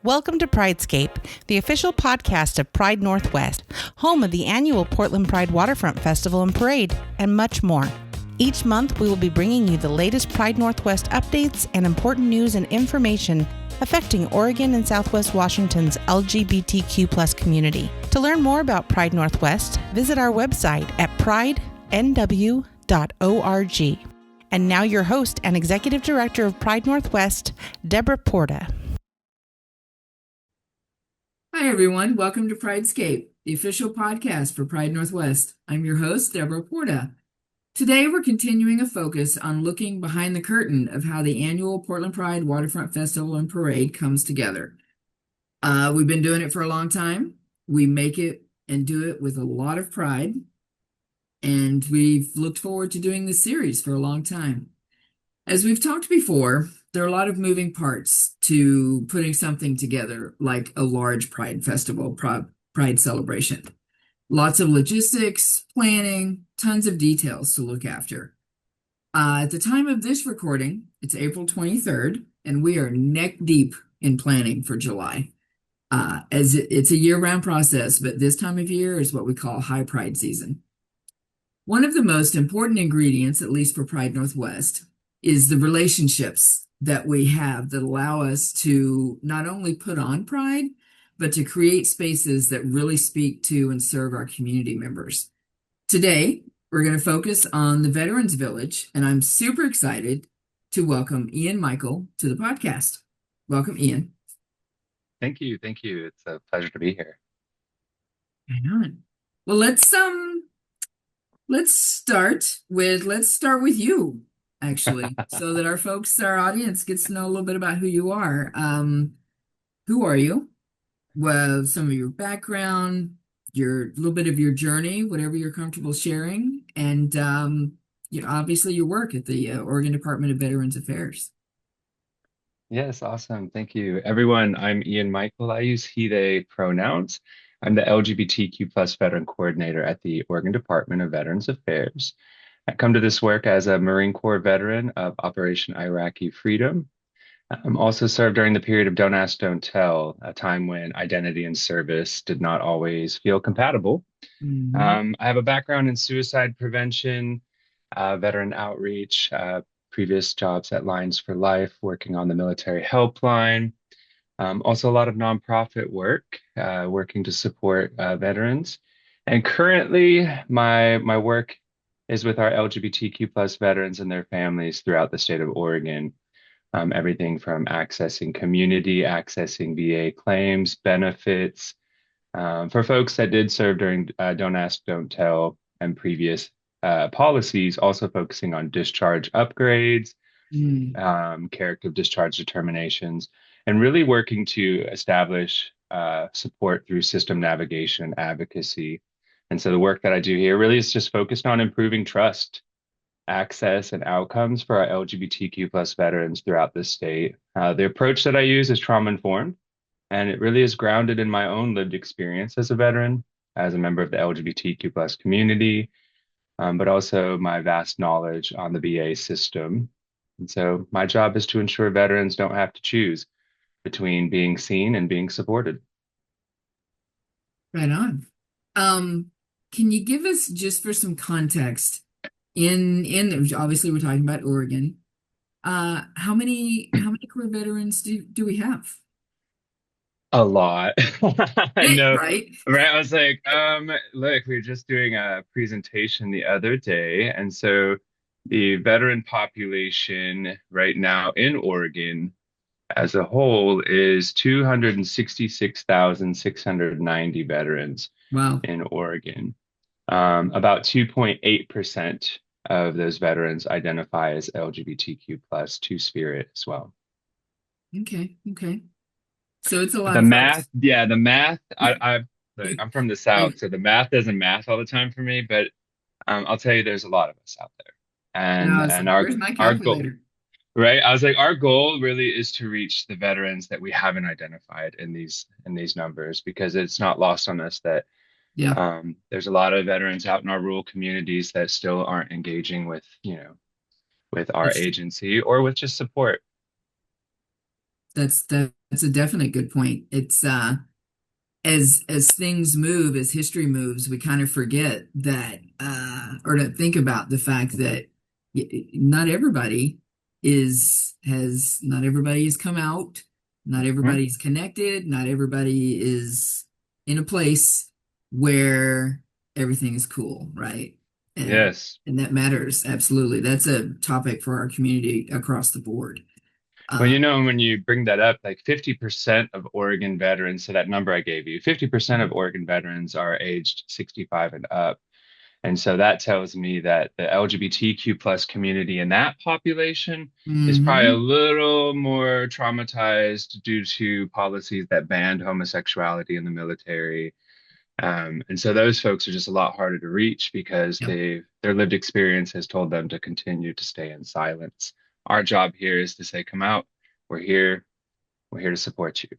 Welcome to PrideScape, the official podcast of Pride Northwest, home of the annual Portland Pride Waterfront Festival and Parade, and much more. Each month, we will be bringing you the latest Pride Northwest updates and important news and information affecting Oregon and Southwest Washington's LGBTQ+ community. To learn more about Pride Northwest, visit our website at pridenw.org. And now your host and Executive Director of Pride Northwest, Debra Porta. Hi, everyone. Welcome to PrideScape, the official podcast for Pride Northwest. I'm your host, Debra Porta. Today, we're continuing a focus on looking behind the curtain of how the annual Portland Pride Waterfront Festival and Parade comes together. We've been doing it for a long time. We make it and do it with a lot of pride, and we've looked forward to doing this series for a long time. As we've talked before, there are a lot of moving parts to putting something together like a large Pride festival, Pride celebration. Lots of logistics, planning, tons of details to look after. At the time of this recording, it's April 23rd, and we are neck deep in planning for July. As it's a year-round process, but this time of year is what we call high Pride season. One of the most important ingredients, at least for Pride Northwest, is the relationships that we have that allow us to not only put on Pride, but to create spaces that really speak to and serve our community members. Today, we're going to focus on the Veterans Village, and I'm super excited to welcome Ian Michael to the podcast. Welcome, Ian. Thank you. Thank you. It's a pleasure to be here. Hang on. Well, let's start with you, actually, so that our audience gets to know a little bit about who you are. Who are you? Well, some of your background, a little bit of your journey, whatever you're comfortable sharing, and obviously your work at the Oregon Department of Veterans Affairs. Yes, awesome. Thank you. Everyone, I'm Ian Michael. I use he, they pronouns. I'm the LGBTQ+ Veteran Coordinator at the Oregon Department of Veterans Affairs. I come to this work as a Marine Corps veteran of Operation Iraqi Freedom. I'm also served during the period of Don't Ask, Don't Tell, a time when identity and service did not always feel compatible. I have a background in suicide prevention, veteran outreach, previous jobs at Lines for Life, working on the military helpline. Also a lot of nonprofit work, working to support veterans. And currently, my work is with our LGBTQ+ veterans and their families throughout the state of Oregon. Everything from accessing community, accessing VA claims, benefits. For folks that did serve during Don't Ask, Don't Tell and previous policies, also focusing on discharge upgrades, character of discharge determinations, and really working to establish support through system navigation advocacy. And so the work that I do here really is just focused on improving trust, access, and outcomes for our LGBTQ+ veterans throughout the state. The approach that I use is trauma-informed, and it really is grounded in my own lived experience as a veteran, as a member of the LGBTQ+ community, but also my vast knowledge on the VA system. And so my job is to ensure veterans don't have to choose between being seen and being supported. Right on. Can you give us, just for some context, in obviously we're talking about Oregon, how many Corps veterans do we have? A lot. I know, right? I was like, look, we were just doing a presentation the other day, and so the veteran population right now in Oregon as a whole is 266,690 veterans. Wow. In Oregon. About 2.8% of those veterans identify as LGBTQ+ Two-Spirit as well. Okay. So it's a lot. The math, I'm from the South, so the math doesn't math all the time for me, but I'll tell you, there's a lot of us out there. And where's my calculator? Goal, right? I was like, our goal really is to reach the veterans that we haven't identified in these numbers, because it's not lost on us that there's a lot of veterans out in our rural communities that still aren't engaging with our agency or with just support. That's That's a definite good point. It's as things move, as history moves, we kind of forget that, or to think about the fact that not everybody not everybody has come out, not Mhm. everybody's connected, not everybody is in a place where everything is cool, right? And Yes. and that matters absolutely. That's a topic for our community across the board. Well, Uh, when you bring that up, like 50% of Oregon veterans, so that number I gave you, 50% of Oregon veterans are aged 65 and up. And so that tells me that the LGBTQ plus community in that population is probably a mhm. little more traumatized due to policies that banned homosexuality in the military. And so those folks are just a lot harder to reach because Yep. their lived experience has told them to continue to stay in silence. Our job here is to say, come out. We're here. We're here to support you.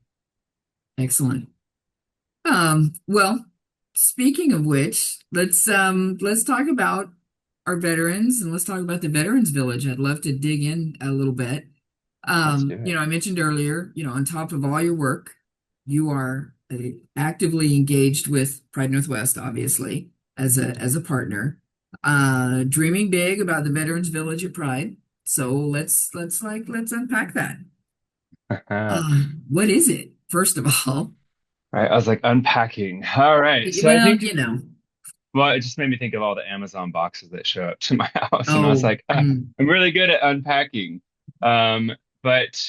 Excellent. Well, speaking of which, let's talk about our veterans and let's talk about the Veterans Village. I'd love to dig in a little bit. Let's do it. I mentioned earlier, on top of all your work, you are actively engaged with Pride Northwest, obviously, as a partner, dreaming big about the Veterans Village at Pride. So let's unpack that. All What is it, first of all? right. I was like unpacking. All right. So I Well, think, well, it just made me think of all the Amazon boxes that show up to my house. And I was oh, like, I'm really good at unpacking. But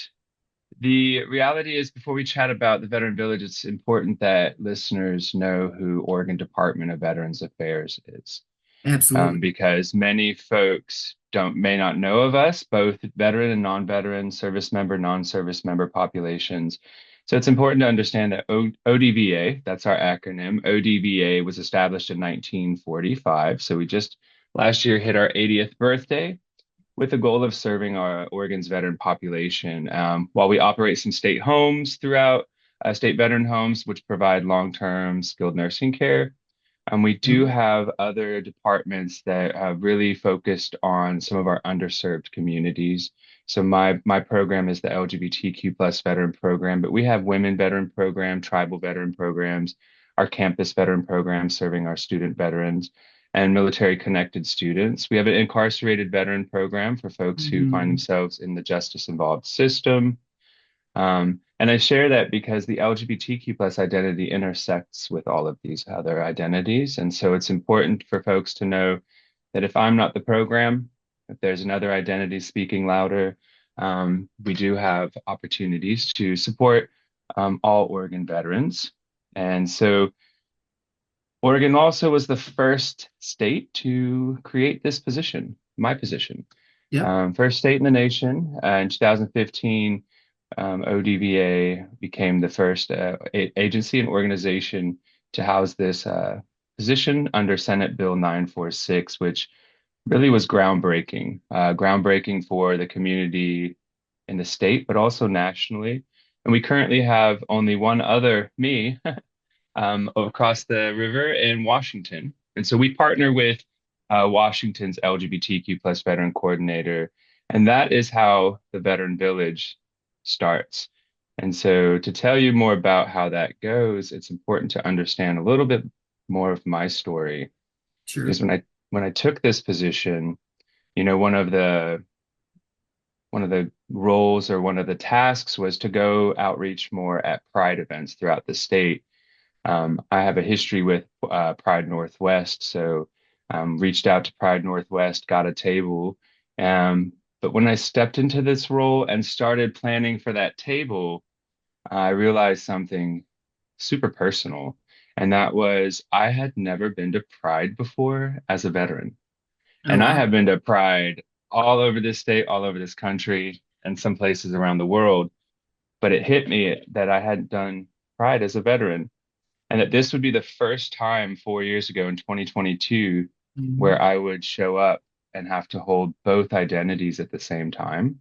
the reality is, before we chat about the Veteran Village, it's important that listeners know who Oregon Department of Veterans Affairs is, absolutely. because many folks may not know of us, both veteran and non-veteran, service member, non-service member populations. So it's important to understand that ODVA, that's our acronym, ODVA was established in 1945. So we just last year hit our 80th birthday with the goal of serving our Oregon's veteran population. While we operate some state homes throughout, state veteran homes, which provide long-term skilled nursing care, we do Mhm. have other departments that have really focused on some of our underserved communities. So my program is the LGBTQ plus veteran program, but we have women veteran program, tribal veteran programs, our campus veteran program serving our student veterans and military connected students. We have an incarcerated veteran program for folks who find Mhm. themselves in the justice involved system. And I share that because the LGBTQ plus identity intersects with all of these other identities. And so it's important for folks to know that if I'm not the program, if there's another identity speaking louder, we do have opportunities to support all Oregon veterans. And so Oregon also was the first state to create this position, my position. Yep. First state in the nation. In 2015, ODVA became the first agency and organization to house this position under Senate Bill 946, which really was groundbreaking for the community in the state, but also nationally. And we currently have only one other, me, across the river in Washington. And so we partner with Washington's LGBTQ plus veteran coordinator. And that is how the Veteran Village starts. And so to tell you more about how that goes, it's important to understand a little bit more of my story. Sure. Because when I took this position, you know, one of the roles or one of the tasks was to go outreach more at Pride events throughout the state. I have a history with Pride Northwest, so reached out to Pride Northwest, got a table. But when I stepped into this role and started planning for that table, I realized something super personal, and that was I had never been to Pride before as a veteran. Oh, And I wow. have been to Pride all over this state, all over this country, and some places around the world. But it hit me that I hadn't done Pride as a veteran and that this would be the first time 4 years ago in 2022 Mhm. where I would show up and have to hold both identities at the same time.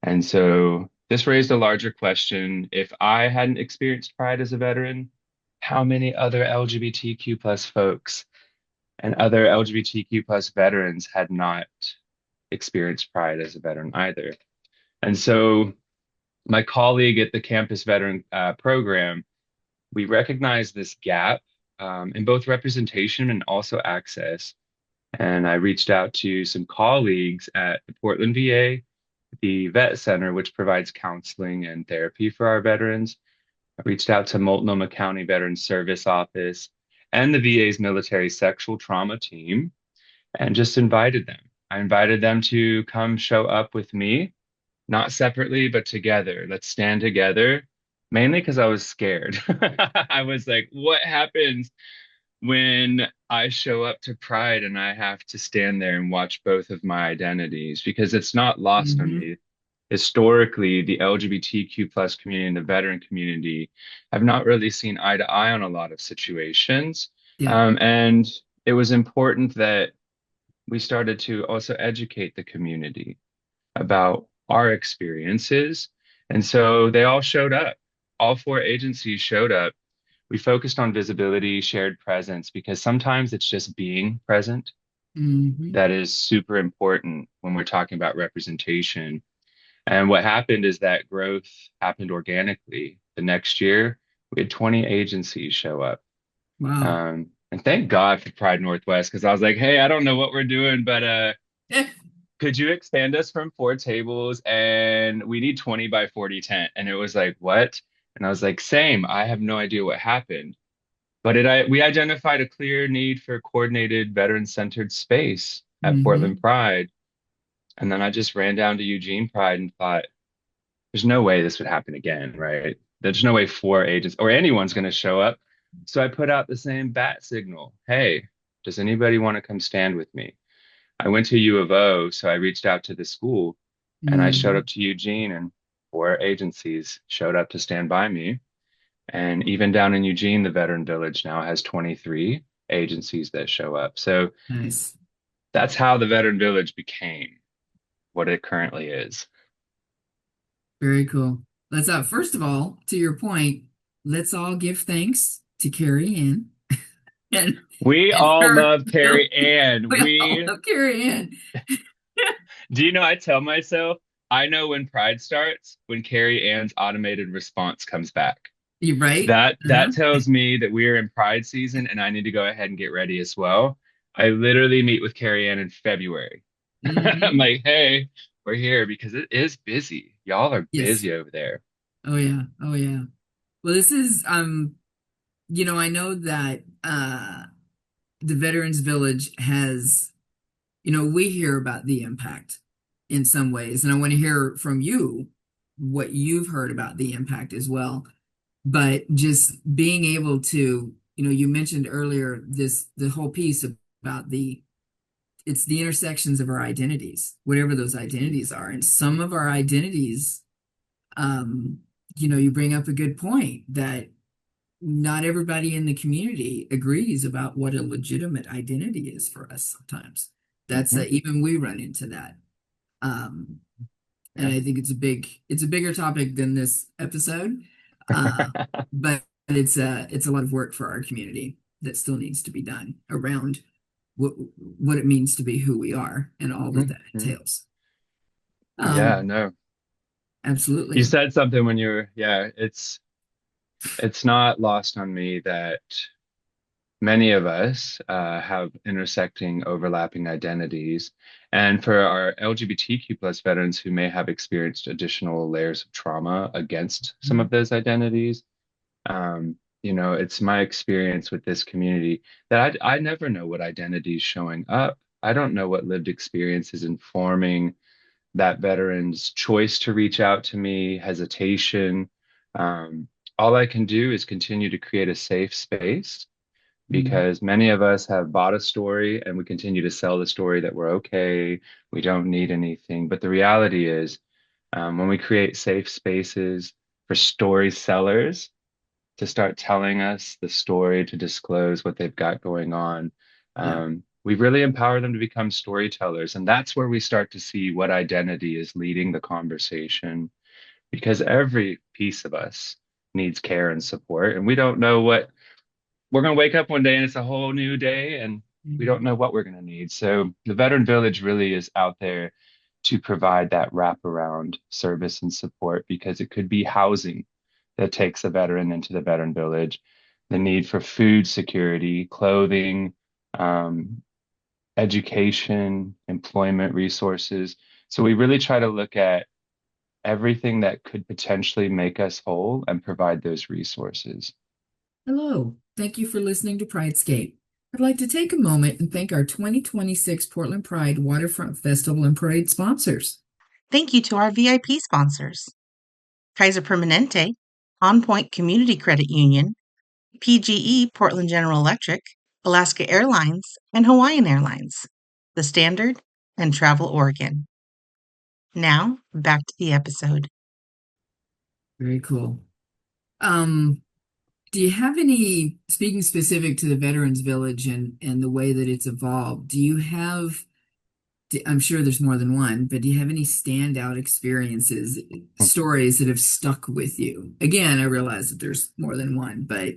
And so this raised a larger question. If I hadn't experienced Pride as a veteran, how many other LGBTQ plus folks and other LGBTQ plus veterans had not experienced Pride as a veteran either? And so my colleague at the campus veteran program, we recognized this gap in both representation and also access. And I reached out to some colleagues at the Portland VA, the Vet Center, which provides counseling and therapy for our veterans. I reached out to Multnomah County Veterans Service Office and the VA's military sexual trauma team and just invited them. I invited them to come show up with me, not separately, but together. Let's stand together, mainly because I was scared. I was like, what happens when I show up to Pride and I have to stand there and watch both of my identities? Because it's not lost on Hmm. me. Historically, the LGBTQ plus community and the veteran community have not really seen eye to eye on a lot of situations. Yeah. And it was important that we started to also educate the community about our experiences. And so they all showed up. All four agencies showed up. We focused on visibility, shared presence, because sometimes it's just being present Hmm. that is super important when we're talking about representation. And what happened is that growth happened organically. The next year, we had 20 agencies show up. Wow. And thank God for Pride Northwest, because I was like, hey, I don't know what we're doing, but could you expand us from 4 tables and we need 20 by 40 tent? And it was like, what? And I was like, same. I have no idea what happened. But we identified a clear need for coordinated veteran-centered space at Hmm. Portland Pride. And then I just ran down to Eugene Pride and thought, there's no way this would happen again, right? There's no way four agents or anyone's going to show up. So I put out the same bat signal. Hey, does anybody want to come stand with me? I went to U of O, so I reached out to the school and I showed Hmm. up to Eugene, and four agencies showed up to stand by me. And even down in Eugene, the Veteran Village now has 23 agencies that show up. So Nice. that's how the Veteran Village became what it currently is. Very cool. Let's first of all, to your point, let's all give thanks to Carrie Ann and We and all her. love Carrie Ann. We all We love Carrie Ann. do you know, I tell myself, I know when Pride starts, when Carrie Ann's automated response comes back. You right? That tells me that we're in Pride season and I need to go ahead and get ready as well. I literally meet with Carrie Ann in February. I'm Hmm. like, hey, we're here because it is busy. Y'all are Yes. busy over there. Oh yeah. Oh yeah. Well, this is I know that the Veterans Village has, we hear about the impact in some ways, and I want to hear from you what you've heard about the impact as well. But just being able to, you mentioned earlier the whole piece about it's the intersections of our identities, whatever those identities are. And some of our identities, um, you bring up a good point that not everybody in the community agrees about what a legitimate identity is for us sometimes. That's Mhm. even we run into that. Um, and Yeah. I think it's a bigger topic than this episode. Uh, but it's a lot of work for our community that still needs to be done around what it means to be who we are and all that that Mhm. entails. Yeah, Um, no. You absolutely. said something when you were, yeah, it's not lost on me that many of us have intersecting, overlapping identities. And for our LGBTQ plus veterans who may have experienced additional layers of trauma against some of those identities, it's my experience with this community that I never know what identity is showing up. I don't know what lived experience is informing that veteran's choice to reach out to me, hesitation. Um, all I can do is continue to create a safe space Mhm. because many of us have bought a story and we continue to sell the story that we're okay, we don't need anything. But the reality is, when we create safe spaces for story sellers to start telling us the story, to disclose what they've got going on, Yeah. we really empower them to become storytellers. And that's where we start to see what identity is leading the conversation because every piece of us needs care and support. And we don't know what we're going to wake up one day and it's a whole new day and we don't Mhm. know what we're going to need. So the Veteran Village really is out there to provide that wraparound service and support, because it could be housing that takes a veteran into the veteran village, the need for food security, clothing, um, education, employment resources. So we really try to look at everything that could potentially make us whole and provide those resources. Hello, thank you for listening to PrideScape. I'd like to take a moment and thank our 2026 Portland Pride Waterfront Festival and Parade sponsors. Thank you to our VIP sponsors: Kaiser Permanente, On Point Community Credit Union, PGE Portland General Electric, Alaska Airlines, and Hawaiian Airlines, The Standard, and Travel Oregon. Now, back to the episode. Very cool. Do you have any, speaking specific to the Veterans Village and the way that it's evolved, do you have, I'm sure there's more than one, but do you have any standout experiences, stories that have stuck with you? Again, I realize that there's more than one, but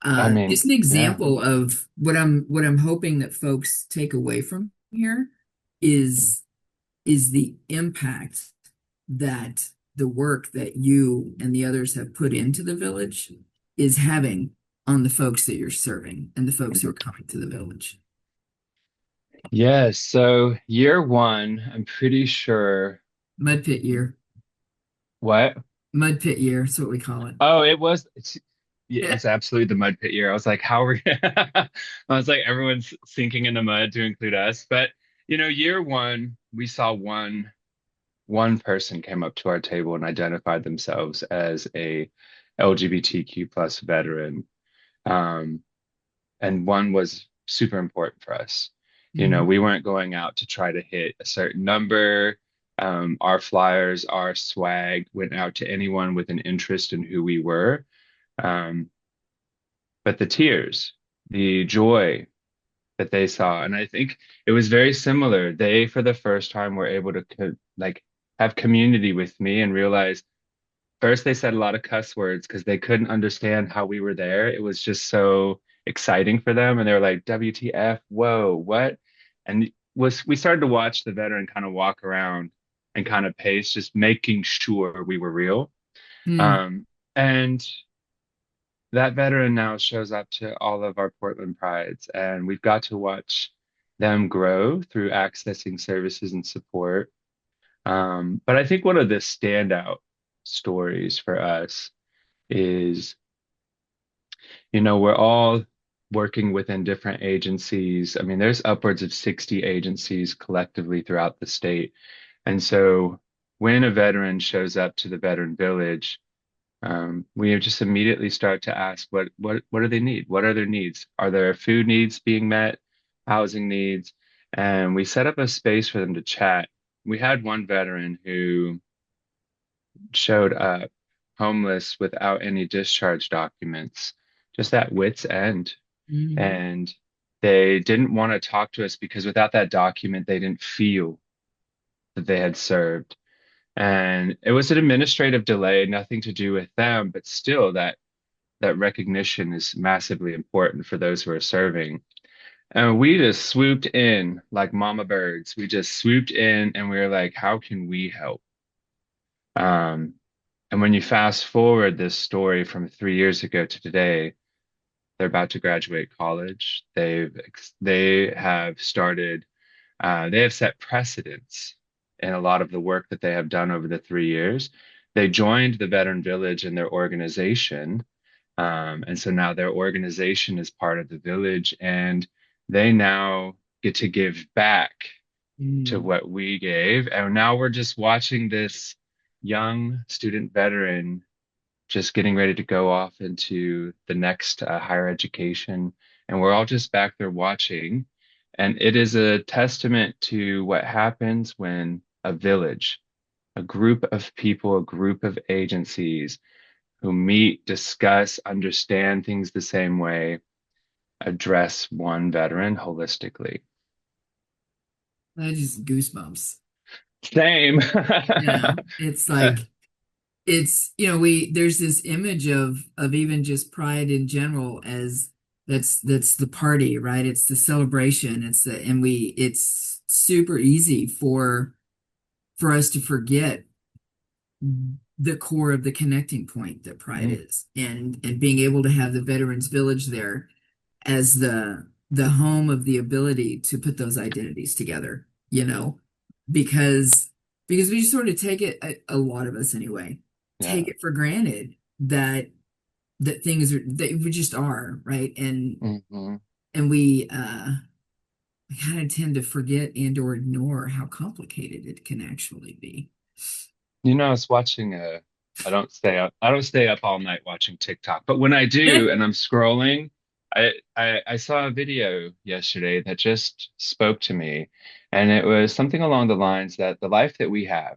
I mean, just an yeah. example of what I'm hoping that folks take away from here is the impact that the work that you and the others have put into the village is having on the folks that you're serving and the folks who are coming to the village. Yes, so year one, I'm pretty sure. Mud pit year. What? Mud pit year, that's what we call it. Oh, yeah, it's absolutely the mud pit year. I was like, how are we? I was like, everyone's sinking in the mud to include us. But year one, we saw one person came up to our table and identified themselves as a LGBTQ plus veteran. Um, and one was super important for us. Mhm. We weren't going out to try to hit a certain number. Our flyers, our swag went out to anyone with an interest in who we were. Um, but the tears, the joy that they saw, and I think it was very similar. They, for the first time, were able to like have community with me and realize. First, they said a lot of cuss words because they couldn't understand how we were there. It was just so exciting for them. And they were like, WTF, whoa, what? And we started to watch the veteran kind of walk around and kind of pace, just making sure we were real. Mm. And that veteran now shows up to all of our Portland Prides, and we've got to watch them grow through accessing services and support. But I think one of the standout stories for us is, we're all working within different agencies. I mean, there's upwards of 60 agencies collectively throughout the state. And so when a veteran shows up to the veteran village, we just immediately start to ask, what do they need? What are their needs? Are there food needs being met? Housing needs? And we set up a space for them to chat. We had one veteran who showed up homeless without any discharge documents, just at wit's end. Mhm. And they didn't want to talk to us because without that document, they didn't feel that they had served. And it was an administrative delay, nothing to do with them, but still that recognition is massively important for those who are serving. And we just swooped in like mama birds. We just swooped in and we were like, how can we help? Um, and when you fast forward this story from 3 years ago to today, they're about to graduate college. They have started. They have set precedents in a lot of the work that they have done over the 3 years. They joined the Veteran Village in their organization, and so now their organization is part of the village, and they now get to give back to Mm. what we gave. And now we're just watching this young student veteran just getting ready to go off into the next higher education. And we're all just back there watching. And it is a testament to what happens when a village, a group of people, a group of agencies who meet, discuss, understand things the same way, address one veteran holistically. That is goosebumps. Same. It's like we there's this image of even just pride in general as that's the party, right? It's the celebration. It's super easy for for us to forget the core of the connecting point that Pride Mm, is, and being able to have the Veterans Village there as the home of the ability to put those identities together, because we sort of take it, a lot of us anyway, take yeah. it for granted that things are, that we just are, right? Hmm. And we kind of tend to forget and or ignore how complicated it can actually be. I was watching I don't stay up all night watching TikTok, but when I do and I'm scrolling, I saw a video yesterday that just spoke to me, and it was something along the lines that the life that we have,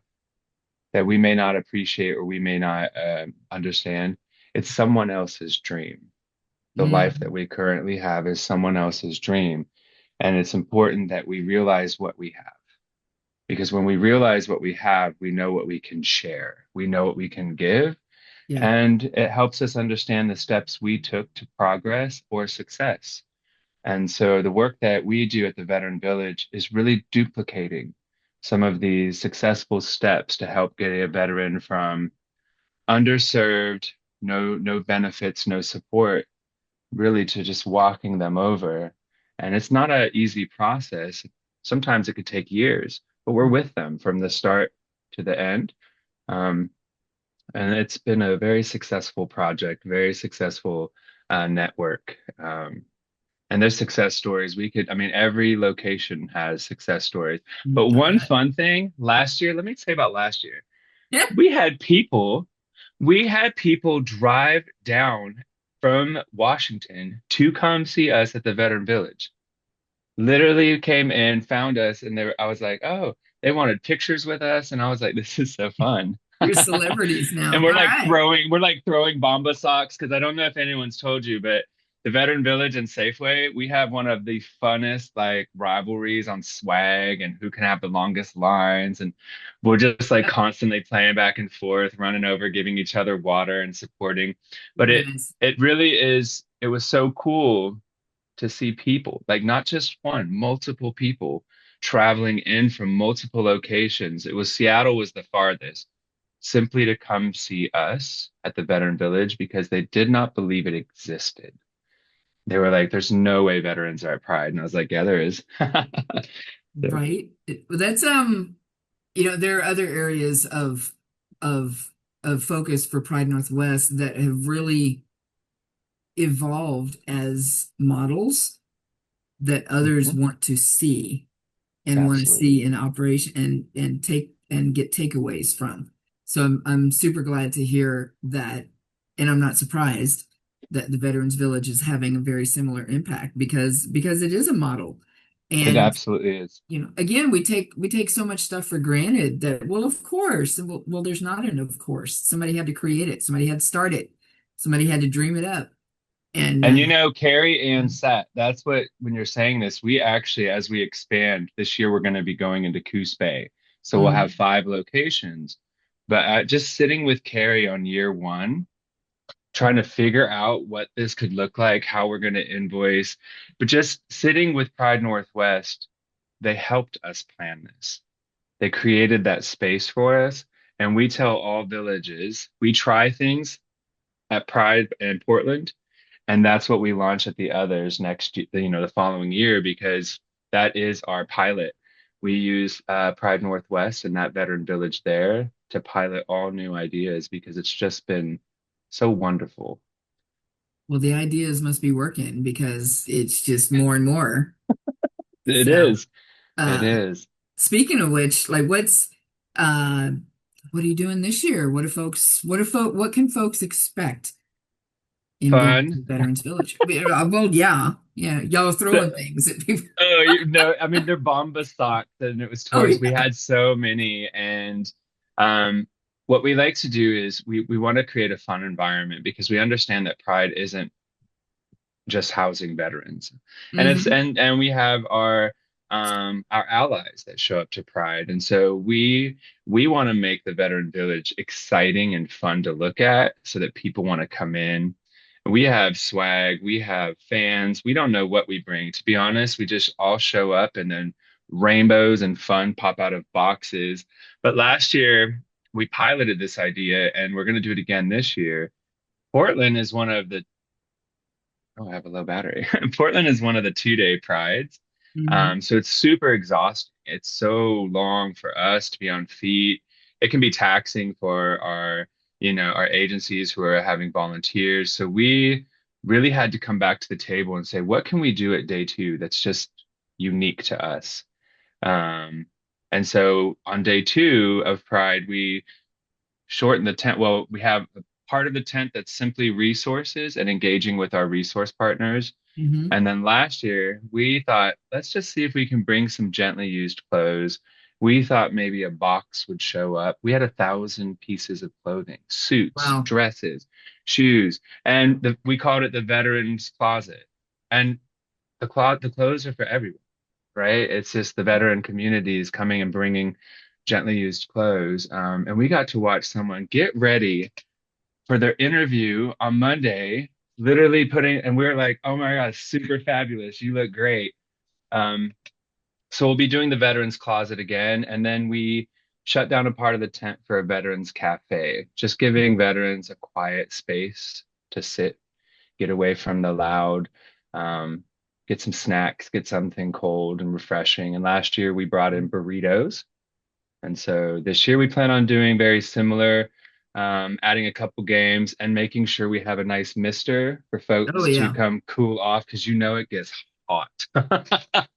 that we may not appreciate or we may not understand, it's someone else's dream. The life that Mm, we currently have is someone else's dream, and it's important that we realize what we have. Because when we realize what we have, we know what we can share, we know what we can give, yeah. and it helps us understand the steps we took to progress or success. And so the work that we do at the Veteran Village is really duplicating some of these successful steps to help get a veteran from underserved, no benefits, no support, really to just walking them over. And it's not an easy process. Sometimes it could take years, but we're with them from the start to the end. Um, and it's been a very successful project, very successful network. And there's success stories. I mean, every location has success stories. But I one bet. fun thing last year, let me say about last year, Yeah. we had people, we had people drive down from Washington to come see us at the Veteran Village. Literally came in, found us, and I was like, oh, they wanted pictures with us, and I was like, this is so fun. You're celebrities now. And All right. we're like throwing Bomba socks because I don't know if anyone's told you, but the Veteran Village and Safeway, we have one of the funnest like rivalries on swag and who can have the longest lines. And we're just like constantly playing back and forth, running over, giving each other water and supporting. But Nice. it really is, it was so cool to see people, like not just one, multiple people traveling in from multiple locations. It was Seattle was the farthest, simply to come see us at the Veteran Village because they did not believe it existed. They were like, there's no way veterans are at Pride. And I was like, yeah, there is. So, Right. Well, that's there are other areas of of focus for Pride Northwest that have really evolved as models that others mhm, want to see and want to absolutely. see in operation, and take and get takeaways from. So I'm super glad to hear that, and I'm not surprised that the Veterans Village is having a very similar impact, because it is a model. It And absolutely is. again, we take so much stuff for granted that, well, of course, well, there's not an of course. Somebody had to create it, somebody had to start it, somebody had to dream it up. And And Carrie and Sat, that's what, when you're saying this, we actually, as we expand this year, we're going to be going into Coos Bay. So we'll have mm, 5 locations. But just sitting with Carrie on year one, trying to figure out what this could look like, how we're going to invoice, but just sitting with Pride Northwest, they helped us plan this. They created that space for us. And we tell all villages, we try things at Pride and Portland, and that's what we launch at the others next year, the following year, because that is our pilot. We use Pride Northwest and that veteran village there to pilot all new ideas because it's just been so wonderful. well, the ideas must be working because it's just more and more. It So, is. It uh, is speaking of which, like, uh, what are you doing this year? What can folks expect in going fun. to Veterans Village? Well, yeah, yeah, y'all are throwing The- things at people. oh, I mean, they're Bomba socks, and it was Oh toys. We yeah. had so many, and um, what we like to do is we want to create a fun environment because we understand that Pride isn't just housing veterans. And it's Hmm. and we have our allies that show up to Pride. And so we want to make the Veteran Village exciting and fun to look at so that people want to come in. We have swag, we have fans. We don't know what we bring. To be honest, we just all show up and then rainbows and fun pop out of boxes. But last year we piloted this idea and we're going to do it again this year. Portland is one of the, oh, I have a low battery. Portland is one of the 2-day prides. Mhm. So it's super exhausting. It's so long for us to be on feet. It can be taxing for our agencies who are having volunteers. So we really had to come back to the table and say, what can we do at day 2 that's just unique to us? And so on day 2 of Pride, we shorten the tent. Well, we have a part of the tent that's simply resources and engaging with our resource partners. Mhm. And then last year, we thought, let's just see if we can bring some gently used clothes. We thought maybe a box would show up. We had 1,000 pieces of clothing, suits, Wow. dresses, shoes, and we called it the Veterans Closet. And the clothes are for everyone, right? It's just the veteran communities coming and bringing gently used clothes. And we got to watch someone get ready for their interview on Monday, literally and we were like, oh my God, super fabulous. You look great. Um, so we'll be doing the Veterans Closet again. And then we shut down a part of the tent for a Veterans Cafe, just giving veterans a quiet space to sit, get away from the loud, um, get some snacks, get something cold and refreshing. And last year we brought in burritos. And so this year we plan on doing very similar, adding a couple games and making sure we have a nice mister for Oh folks to yeah. come cool off because it gets hot.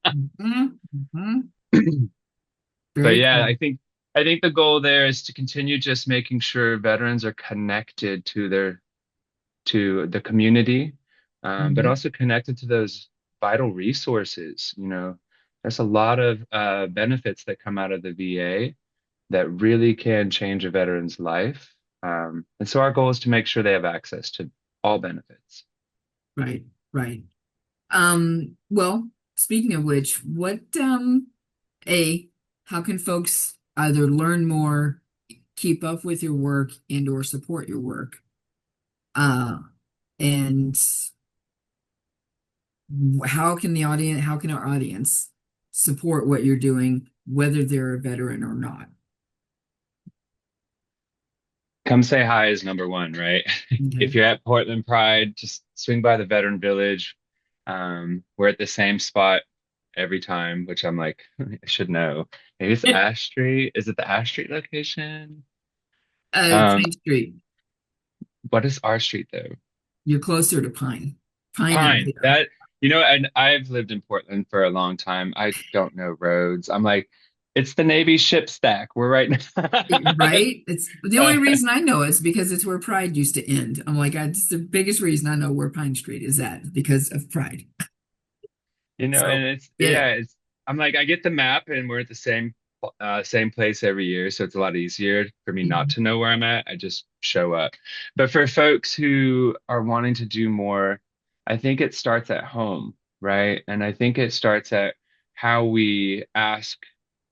Mhm. Mhm. But Very yeah, cool. I think the goal there is to continue just making sure veterans are connected to the community, but Mhm. also connected to those vital resources. There's a lot of benefits that come out of the VA that really can change a veteran's life. And so our goal is to make sure they have access to all benefits. Right. Right. Well, speaking of which, A, how can folks either learn more, keep up with your work, and or support your work? Uh, and how can our audience support what you're doing, whether they're a veteran or not? Come say hi is number one, right? If Okay. you're at Portland Pride, just swing by the Veteran Village. We're at the same spot every time, which I'm like, I should know. Maybe it's Ash Street. Is it the Ash Street location? Um, Pine Street. what is our street though? You're closer to Pine. Pine and Pine. Pear. And I've lived in Portland for a long time. I don't know roads. I'm like, it's the Navy ship stack. We're right now. Right? It's the only reason I know it's because it's where Pride used to end. I'm like, it's the biggest reason I know where Pine Street is at because of Pride. So And it's get yeah, it. it's I'm like I get the map and we're at the same place every year, so it's a lot easier for me not Mhm. to know where I'm at. I just show up. But for folks who are wanting to do more, I think it starts at home, right? And I think it starts at how we ask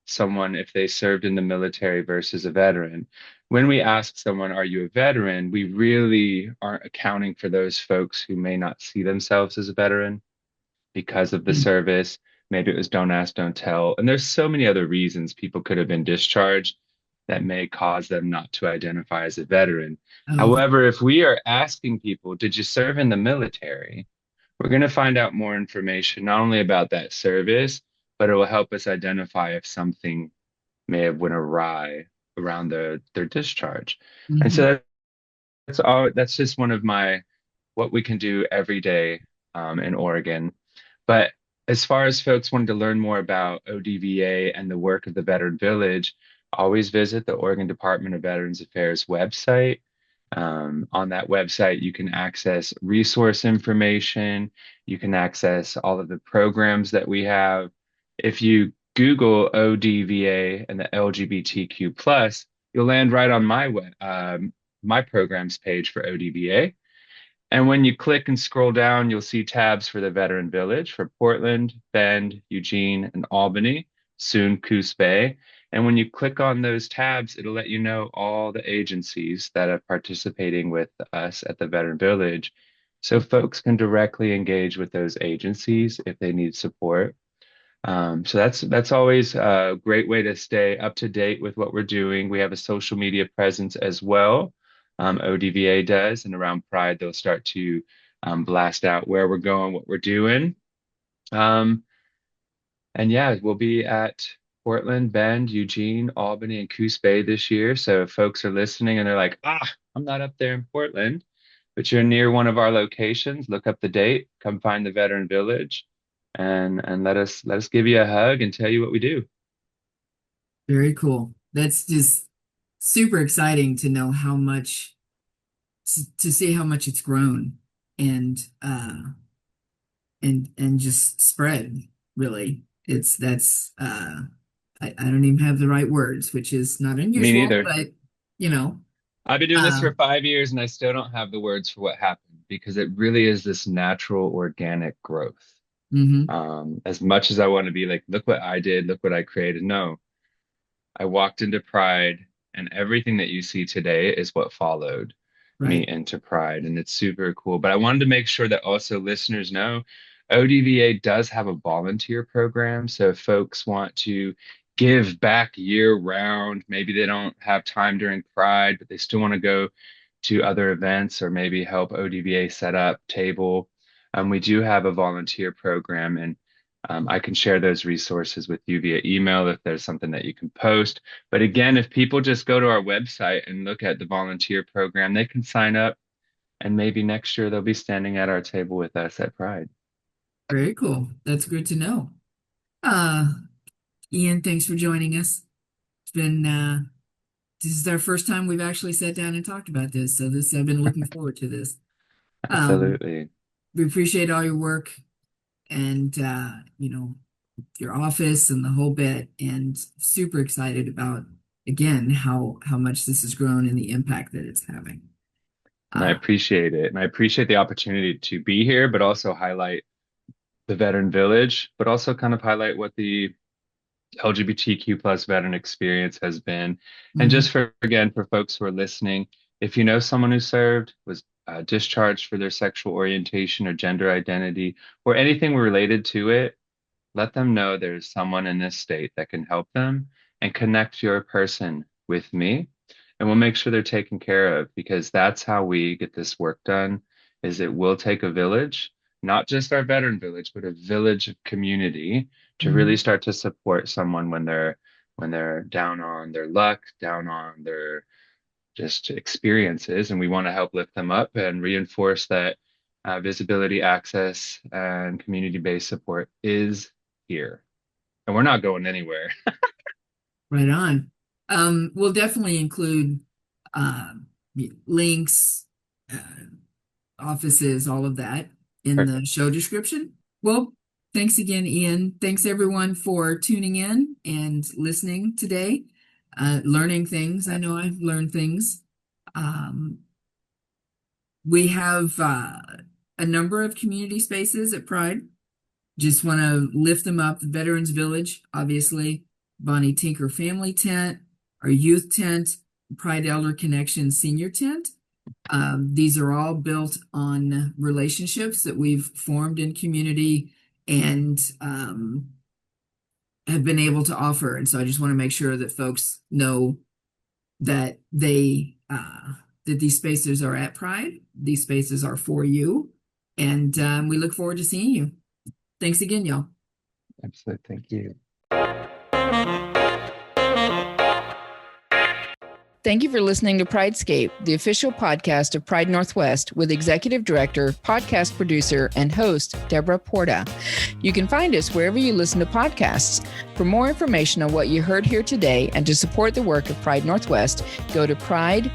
someone if they served in the military versus a veteran. When we ask someone, are you a veteran? We really aren't accounting for those folks who may not see themselves as a veteran because of the Mm. service. Maybe it was don't ask, don't tell. And there's so many other reasons people could have been discharged that may cause them not to identify as a veteran. Oh, However, if we are asking people, did you serve in the military? We're going to find out more information, not only about that service, but it will help us identify if something may have went awry around their discharge. And mhm. so that's just one of what we can do every day in Oregon. But as far as folks wanting to learn more about ODVA and the work of the Veteran Village, always visit the Oregon Department of Veterans Affairs website. On that website, you can access resource information. You can access all of the programs that we have. If you Google ODVA and the LGBTQ plus, you'll land right on my programs page for ODVA. And when you click and scroll down, you'll see tabs for the Veteran Village for Portland, Bend, Eugene, and Albany, soon Coos Bay. And when you click on those tabs, it'll let you know all the agencies that are participating with us at the Veteran Village. So folks can directly engage with those agencies if they need support. So that's always a great way to stay up to date with what we're doing. We have a social media presence as well. ODVA does, and around Pride, they'll start to blast out where we're going, what we're doing. And yeah, we'll be at Portland, Bend, Eugene, Albany, and Coos Bay this year. So if folks are listening and they're like, I'm not up there in Portland, but you're near one of our locations, look up the date, come find the Veteran Village, and let us give you a hug and tell you what we do. Very cool. That's just super exciting to know how much, to see how much it's grown and just spread, really. I don't even have the right words, which is not Me unusual, neither. but you know, I've been doing this uh, for 5 years and I still don't have the words for what happened because it really is this natural, organic growth. mhm, As much as I want to be like, look what I did, look what I created. No, I walked into Pride, and everything that you see today is what followed me right. into Pride, and it's super cool. But I wanted to make sure that also listeners know ODVA does have a volunteer program. So if folks want to give back year round, maybe they don't have time during Pride, but they still want to go to other events or maybe help ODVA set up table. We do have a volunteer program, and I can share those resources with you via email if there's something that you can post. But again, if people just go to our website and look at the volunteer program, they can sign up, and maybe next year they'll be standing at our table with us at Pride. Very cool. That's good to know. Uh, Ian, thanks for joining us. It's been this is our first time we've actually sat down and talked about this, so this I've been looking forward to this. Um, Absolutely. we appreciate all your work and your office and the whole bit, and super excited about again how much this has grown and the impact that it's having. And I Uh, appreciate it. And I appreciate the opportunity to be here, but also highlight the Veteran Village, but also kind of highlight what the LGBTQ plus veteran experience has been. And mhm, just for folks who are listening, if you know someone who served, was discharged for their sexual orientation or gender identity, or anything related to it, let them know there's someone in this state that can help them, and connect your person with me. And we'll make sure they're taken care of, because that's how we get this work done, is it will take a village, not just our veteran village, but a village of community to really mhm. start to support someone when they're down on their luck, down on their just experiences. And we want to help lift them up and reinforce that visibility, access, and community-based support is here. And we're not going anywhere. Right on. We'll definitely include uh, links, uh, offices, all of that in the Perfect. show description. Well, thanks again, Ian. Thanks everyone for tuning in and listening today, learning things. I know I've learned things. Um, we have a number of community spaces at Pride. Just want to lift them up. The Veterans Village, obviously, Bonnie Tinker Family Tent, our youth tent, Pride Elder Connection Senior Tent. These are all built on relationships that we've formed in community and have been able to offer. And so I just want to make sure that folks know that that these spaces are at Pride. These spaces are for you. And we look forward to seeing you. Thanks again, y'all. Absolutely. Thank you. Thank you for listening to PrideScape, the official podcast of Pride Northwest, with Executive Director, podcast producer, and host, Debra Porta. You can find us wherever you listen to podcasts. For more information on what you heard here today and to support the work of Pride Northwest, go to pridенw.org.